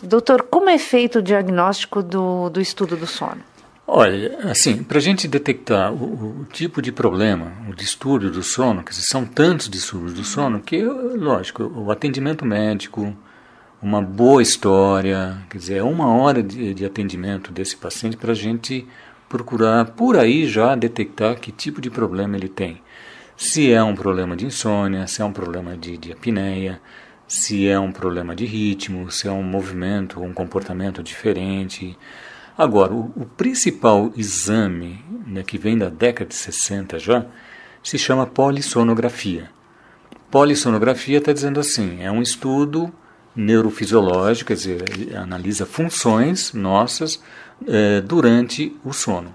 Doutor, como é feito o diagnóstico do estudo do sono? Olha, assim, para a gente detectar o tipo de problema, o distúrbio do sono, quer dizer, são tantos distúrbios do sono que, lógico, o atendimento médico, uma boa história, quer dizer, é 1 hora de atendimento desse paciente para a gente procurar por aí já detectar que tipo de problema ele tem. Se é um problema de insônia, se é um problema de apneia, se é um problema de ritmo, se é um movimento, um comportamento diferente. Agora, o principal exame, né, que vem da década de 60 já, se chama polissonografia. Polissonografia está dizendo assim, é um estudo neurofisiológico, quer dizer, analisa funções nossas durante o sono.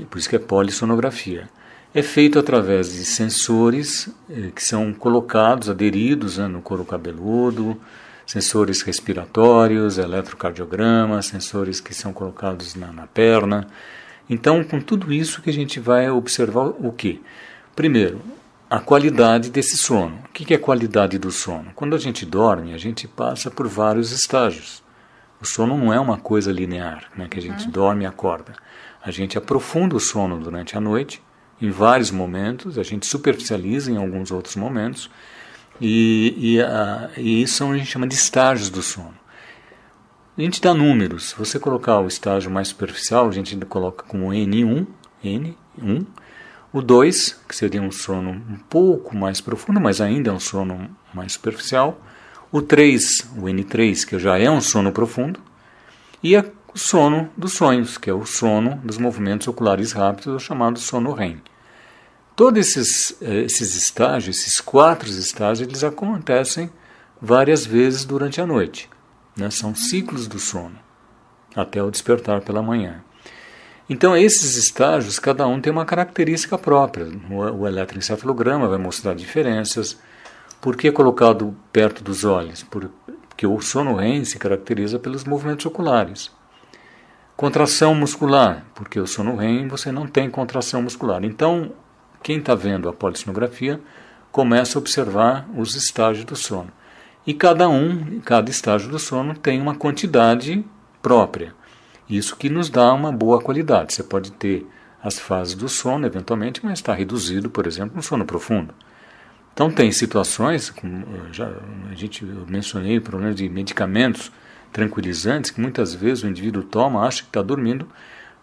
Por isso que é polissonografia. É feito através de sensores que são colocados, aderidos, né, no couro cabeludo, sensores respiratórios, eletrocardiograma, sensores que são colocados na perna. Então, com tudo isso que a gente vai observar o quê? Primeiro, a qualidade desse sono. O que é a qualidade do sono? Quando a gente dorme, a gente passa por vários estágios. O sono não é uma coisa linear, né, que a gente dorme e acorda. A gente aprofunda o sono durante a noite, em vários momentos, a gente superficializa em alguns outros momentos, e isso a gente chama de estágios do sono. A gente dá números. Se você colocar o estágio mais superficial, a gente coloca como N1, o 2, que seria um sono um pouco mais profundo, mas ainda é um sono mais superficial, o 3, o N3, que já é um sono profundo, e o sono dos sonhos, que é o sono dos movimentos oculares rápidos, chamado sono REM. Todos esses estágios, esses 4 estágios, eles acontecem várias vezes durante a noite, né? São ciclos do sono, até o despertar pela manhã. Então, esses estágios, cada um tem uma característica própria. O eletroencefalograma vai mostrar diferenças. Por que colocado perto dos olhos? Porque o sono REM se caracteriza pelos movimentos oculares. Contração muscular, porque o sono REM você não tem contração muscular. Então, quem está vendo a polissonografia começa a observar os estágios do sono. E cada estágio do sono tem uma quantidade própria. Isso que nos dá uma boa qualidade. Você pode ter as fases do sono, eventualmente, mas está reduzido, por exemplo, no sono profundo. Então, tem situações, como eu mencionei, o problema de medicamentos tranquilizantes, que muitas vezes o indivíduo toma, acha que está dormindo,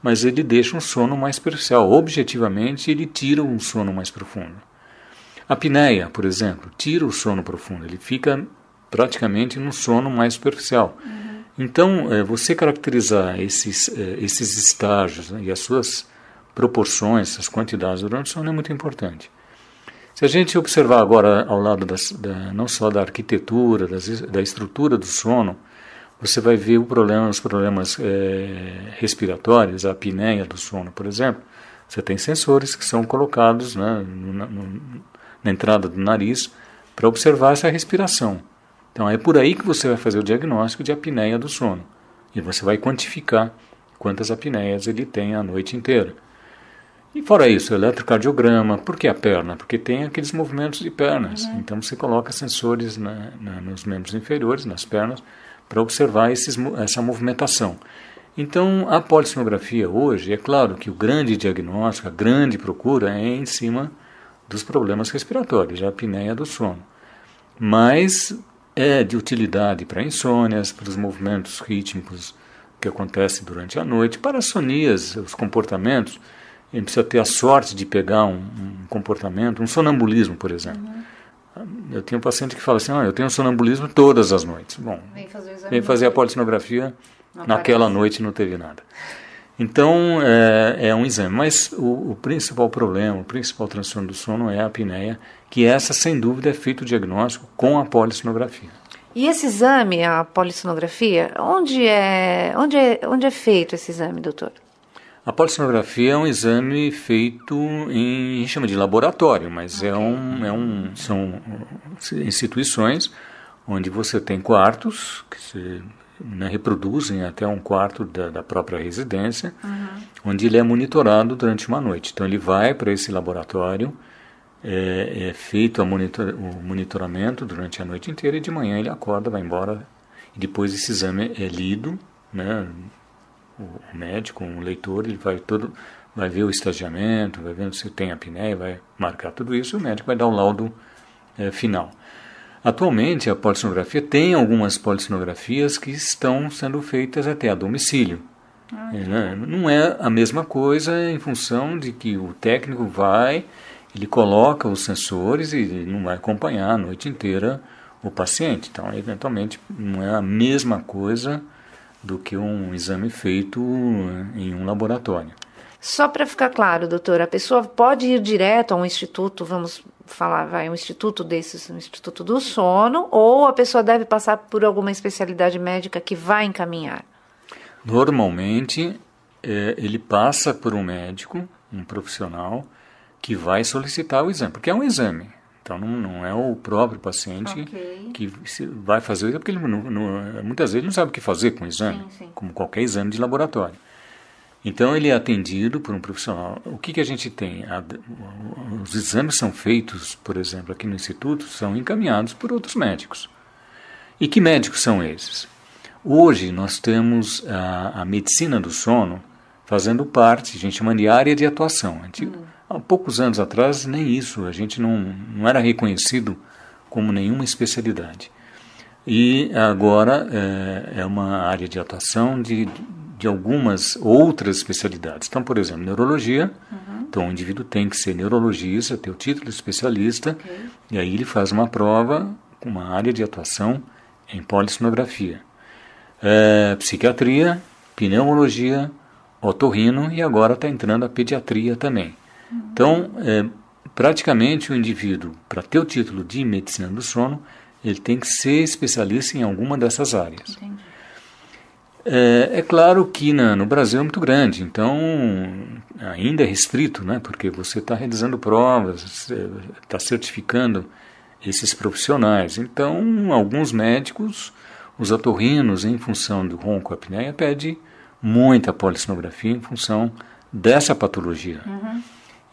mas ele deixa um sono mais superficial. Objetivamente, ele tira um sono mais profundo. A apneia, por exemplo, tira o sono profundo, ele fica praticamente num sono mais superficial. Então, você caracterizar esses estágios, né, e as suas proporções, as quantidades durante o sono é muito importante. Se a gente observar agora ao lado não só da arquitetura, da estrutura do sono, você vai ver os problemas respiratórios, a apneia do sono, por exemplo. Você tem sensores que são colocados, né, na entrada do nariz para observar essa respiração. Então, é por aí que você vai fazer o diagnóstico de apneia do sono. E você vai quantificar quantas apneias ele tem a noite inteira. E fora isso, o eletrocardiograma. Por que a perna? Porque tem aqueles movimentos de pernas. Então, você coloca sensores nos membros inferiores, nas pernas, para observar essa movimentação. Então, a polissonografia hoje, é claro que o grande diagnóstico, a grande procura é em cima dos problemas respiratórios, a apneia do sono. Mas é de utilidade para insônias, para os movimentos rítmicos que acontecem durante a noite, para as sonias, os comportamentos. A gente precisa ter a sorte de pegar um comportamento, um sonambulismo, por exemplo. Eu tenho um paciente que fala assim, eu tenho sonambulismo todas as noites. Bom, vem fazer a polissonografia, naquela noite não teve nada. Então, é um exame. Mas o principal problema, o principal transtorno do sono é a apneia, que essa, sem dúvida, é feito o diagnóstico com a polissonografia. E esse exame, a polissonografia, onde é feito esse exame, doutor? A polissonografia é um exame feito a gente chama de laboratório, mas são instituições onde você tem quartos que se reproduzem até um quarto da própria residência, onde ele é monitorado durante uma noite. Então ele vai para esse laboratório, é feito o monitoramento durante a noite inteira e de manhã ele acorda, vai embora e depois esse exame é lido, né? O médico, o leitor, ele vai ver o estagiamento, vai ver se tem apneia, vai marcar tudo isso, e o médico vai dar o laudo final. Atualmente, a polissonografia tem algumas polissonografias que estão sendo feitas até a domicílio. Né? Não é a mesma coisa em função de que o técnico ele coloca os sensores e não vai acompanhar a noite inteira o paciente. Então, eventualmente, não é a mesma coisa do que um exame feito em um laboratório. Só para ficar claro, doutor, a pessoa pode ir direto a um instituto, vamos falar, um instituto desses, um instituto do sono, ou a pessoa deve passar por alguma especialidade médica que vai encaminhar? Normalmente, ele passa por um médico, um profissional, que vai solicitar o exame, porque é um exame. Então, não é o próprio paciente que vai fazer o exame, porque ele muitas vezes não sabe o que fazer com o exame, como qualquer exame de laboratório. Então, ele é atendido por um profissional. O que a gente tem? Os exames são feitos, por exemplo, aqui no Instituto, são encaminhados por outros médicos. E que médicos são esses? Hoje, nós temos a medicina do sono fazendo parte, a gente chama de área de atuação. Há poucos anos atrás, nem isso, a gente não era reconhecido como nenhuma especialidade. E agora é uma área de atuação de algumas outras especialidades. Então, por exemplo, neurologia. Então, o indivíduo tem que ser neurologista, ter o título de especialista, e aí ele faz uma prova com uma área de atuação em polissonografia. Psiquiatria, pneumologia, otorrino, e agora está entrando a pediatria também. Então, praticamente o indivíduo, para ter o título de medicina do sono, ele tem que ser especialista em alguma dessas áreas. Entendi. É claro que no Brasil é muito grande, então ainda é restrito, né? Porque você está realizando provas, está certificando esses profissionais. Então, alguns médicos, os otorrinos, em função do ronco-apneia, pedem muita polissonografia em função dessa patologia.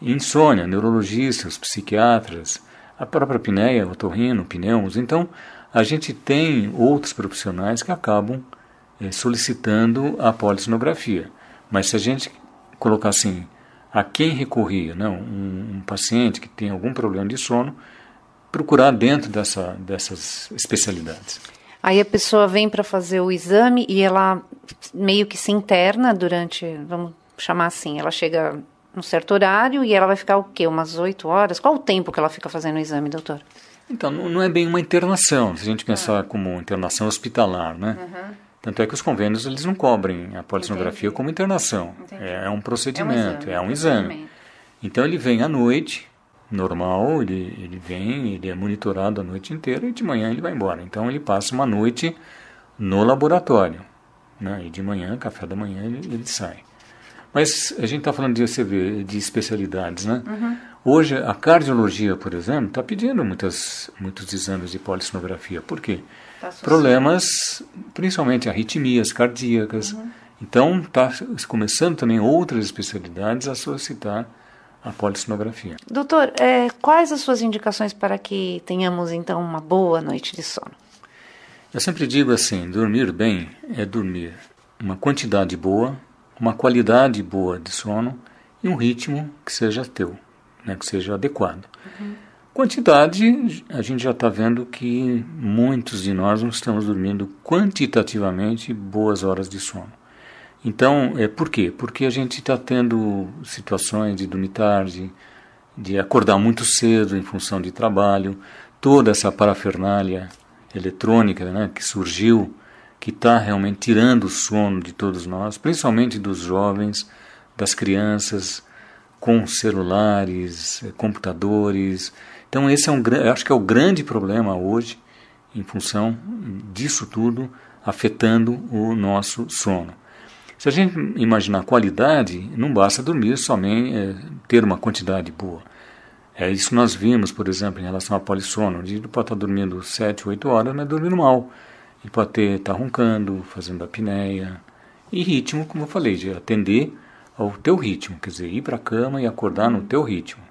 Insônia, neurologistas, psiquiatras, a própria apneia, otorrino, pneumos. Então, a gente tem outros profissionais que acabam solicitando a polissonografia. Mas se a gente colocar assim, a quem recorrer, né, um paciente que tem algum problema de sono, procurar dentro dessas especialidades. Aí a pessoa vem para fazer o exame e ela meio que se interna durante, vamos chamar assim, ela chega num certo horário e ela vai ficar o quê? Umas 8 horas? Qual o tempo que ela fica fazendo o exame, doutor? Então, não é bem uma internação, se a gente pensar como internação hospitalar, né? Tanto é que os convênios eles não cobrem a polissonografia como internação. É um procedimento, é um exame. Então ele vem à noite, normal, ele vem, ele é monitorado a noite inteira e de manhã ele vai embora. Então ele passa uma noite no laboratório, né? E de manhã, café da manhã, ele sai. Mas a gente está falando de especialidades, né? Hoje a cardiologia, por exemplo, está pedindo muitos exames de polissonografia. Por quê? Problemas, principalmente arritmias cardíacas. Então, está começando também outras especialidades a solicitar a polissonografia. Doutor, quais as suas indicações para que tenhamos, então, uma boa noite de sono? Eu sempre digo assim, dormir bem é dormir uma quantidade boa, uma qualidade boa de sono e um ritmo que seja teu, né, que seja adequado. Quantidade, a gente já está vendo que muitos de nós não estamos dormindo quantitativamente boas horas de sono. Então, por quê? Porque a gente está tendo situações de dormir tarde, de acordar muito cedo em função de trabalho, toda essa parafernália eletrônica, né, que surgiu, que está realmente tirando o sono de todos nós, principalmente dos jovens, das crianças, com celulares, computadores. Então esse eu acho que é o grande problema hoje, em função disso tudo, afetando o nosso sono. Se a gente imaginar qualidade, não basta dormir somente, ter uma quantidade boa. Isso nós vimos, por exemplo, em relação à polissono. O indivíduo pode estar dormindo 7, 8 horas, mas dormindo mal. Ele pode estar roncando, fazendo apneia. E ritmo, como eu falei, de atender ao teu ritmo, quer dizer, ir para a cama e acordar no teu ritmo.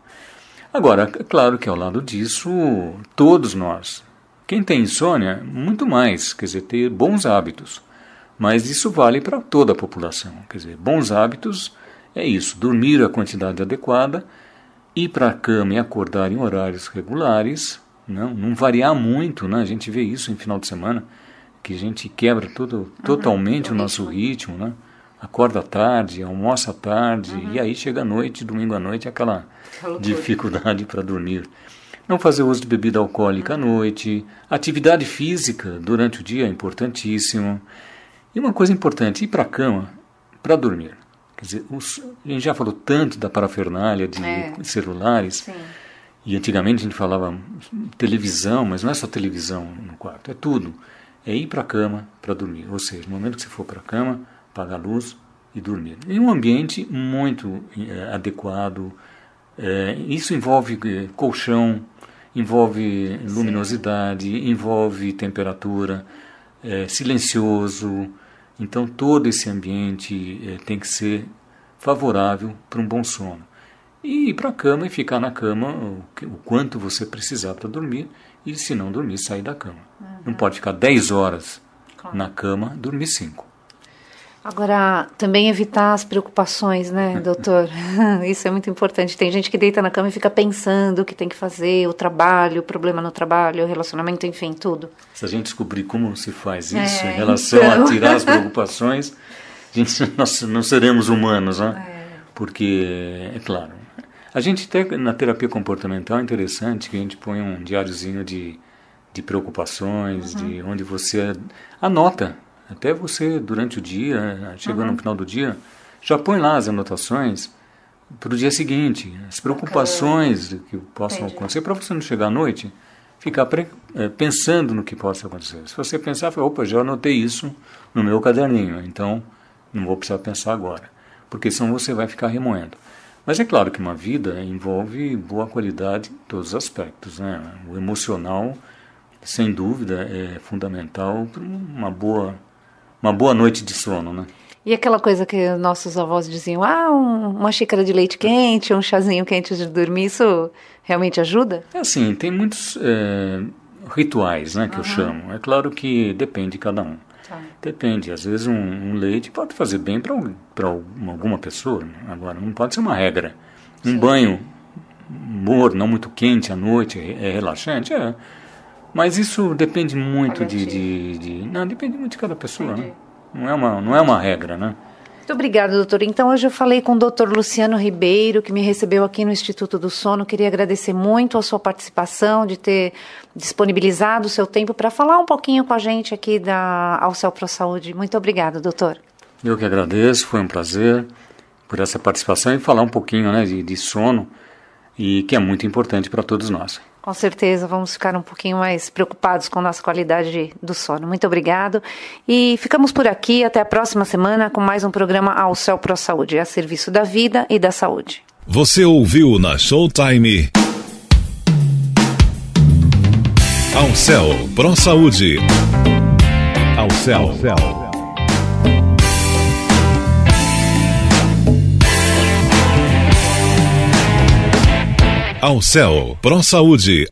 Agora, é claro que ao lado disso, todos nós Quem tem insônia, muito mais, quer dizer, ter bons hábitos. Mas isso vale para toda a população. Quer dizer, bons hábitos é isso, dormir a quantidade adequada, ir para a cama e acordar em horários regulares, não variar muito, né? A gente vê isso em final de semana, que a gente quebra totalmente o nosso ritmo, né? Acorda tarde, almoça tarde, e aí chega à noite, domingo à noite, aquela dificuldade para dormir. Não fazer uso de bebida alcoólica à noite, atividade física durante o dia é importantíssimo. E uma coisa importante, ir para a cama para dormir. Quer dizer, a gente já falou tanto da parafernália de celulares, Sim. E antigamente a gente falava televisão, mas não é só televisão no quarto, é tudo. É ir para a cama para dormir, ou seja, no momento que você for para a cama, apagar a luz e dormir. Em um ambiente muito adequado, isso envolve colchão, envolve luminosidade, envolve temperatura, silencioso. Então todo esse ambiente tem que ser favorável para um bom sono. E ir para a cama e ficar na cama o quanto você precisar para dormir, e se não dormir, sair da cama. Não pode ficar 10 horas na cama, dormir 5. Agora, também evitar as preocupações, né, doutor? Isso é muito importante. Tem gente que deita na cama e fica pensando o que tem que fazer, o trabalho, o problema no trabalho, o relacionamento, enfim, tudo. Se a gente descobrir como se faz isso em relação a tirar as preocupações, nós não seremos humanos, né? Porque, é claro, a gente até na terapia comportamental é interessante que a gente põe um diáriozinho de preocupações, de onde você anota. Até você, durante o dia, chegando no final do dia, já põe lá as anotações para o dia seguinte, as preocupações que possam acontecer, para você não chegar à noite, ficar pensando no que possa acontecer. Se você pensar, opa, já anotei isso no meu caderninho, então não vou precisar pensar agora, porque senão você vai ficar remoendo. Mas é claro que uma vida envolve boa qualidade em todos os aspectos, né? O emocional, sem dúvida, é fundamental para uma boa noite de sono, né? E aquela coisa que nossos avós diziam, uma xícara de leite quente, um chazinho quente de dormir, isso realmente ajuda? É assim, tem muitos rituais, né, que eu chamo. É claro que depende de cada um. Depende, às vezes um leite pode fazer bem para alguma pessoa, agora não pode ser uma regra. Um banho morno, não muito quente à noite, é relaxante, mas isso depende muito depende muito de cada pessoa, né? Não é uma regra, né? Muito obrigada, doutor. Então, hoje eu falei com o doutor Luciano Ribeiro, que me recebeu aqui no Instituto do Sono. Queria agradecer muito a sua participação, de ter disponibilizado o seu tempo para falar um pouquinho com a gente aqui da Alcel Pro Saúde. Muito obrigada, doutor. Eu que agradeço, foi um prazer por essa participação e falar um pouquinho, né, de sono, e que é muito importante para todos nós. Com certeza, vamos ficar um pouquinho mais preocupados com a nossa qualidade do sono. Muito obrigado. E ficamos por aqui. Até a próxima semana com mais um programa Alcel Pro Saúde, a serviço da vida e da saúde. Você ouviu na Showtime Alcel Pro Saúde. Alcel. Alcel Pro Saúde.